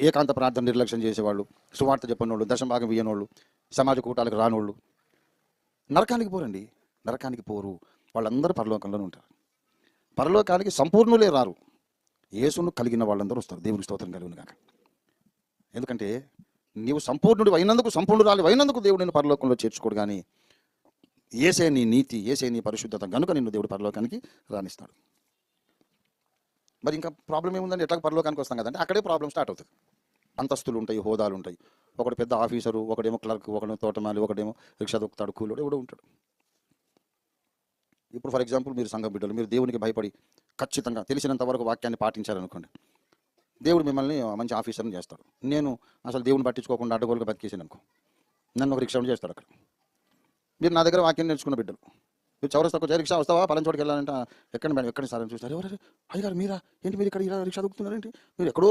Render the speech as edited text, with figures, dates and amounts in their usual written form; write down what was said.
ఏకాంత ప్రార్థన నిర్లక్ష్యం చేసేవాళ్ళు, సువార్త చెప్పనోళ్ళు, దశభాగం ఇయ్యనోళ్ళు, సమాజ కూటాలకు రానోళ్ళు నరకానికి పోరండి. నరకానికి పోరు. వాళ్ళందరూ పరలోకంలోనే ఉంటారు. పరలోకానికి సంపూర్ణులే రారు. యేసును కలిగిన వాళ్ళందరూ వస్తారు. దేవునికి స్తోత్రం కలుగును గాక. ఎందుకంటే నీవు సంపూర్ణుడు అయినందుకు, సంపూర్ణురాలు అయినందుకు దేవుడు నిన్ను పరలోకంలో చేర్చుకోడు. కానీ ఏసే నీ నీతి, ఏసే నీ పరిశుద్ధత గనుక నిన్ను దేవుడు పరలోకానికి రాణిస్తాడు. మరి ఇంకా ప్రాబ్లం ఏముందండి? ఎట్లా పరలోకానికి వస్తాం కదంటే అక్కడే ప్రాబ్లం స్టార్ట్ అవుతుంది. అంతస్తులు ఉంటాయి, హోదాలు ఉంటాయి. ఒకడు పెద్ద ఆఫీసరు, ఒకడేమో క్లర్క్, ఒకడేమో తోటమాలి, ఒకడేమో రిక్షా దొక్కుతాడు, కూలోడు ఎవడో ఉంటాడు. ఇప్పుడు ఫర్ ఎగ్జాంపుల్ మీరు సంఘం బిడ్డలు, మీరు దేవునికి భయపడి ఖచ్చితంగా తెలిసినంత వరకు వాక్యాన్ని పాటించారనుకోండి, దేవుడు మిమ్మల్ని మంచి ఆఫీసర్ని చేస్తాడు. నేను అసలు దేవుని పట్టించుకోకుండా అడ్డగోలుగా బతికేసాను అనుకో, నన్ను ఒక రిక్షా చేస్తాడు అక్కడ. మీరు నా దగ్గర వాక్యం నేర్చుకున్న బిడ్డలు, మీరు చౌరస్తాకు రిక్షా వస్తావా పలానా చోటుకి వెళ్ళాలంటే ఎక్కడ మేడం ఎక్కడ సార్ అని చూస్తారు. ఎవరు అయ్యారు మీరా? ఏంటి మీరు ఇక్కడ ఇలా రిక్షా దొక్కుతున్నారేంటి? మీరు ఎక్కడో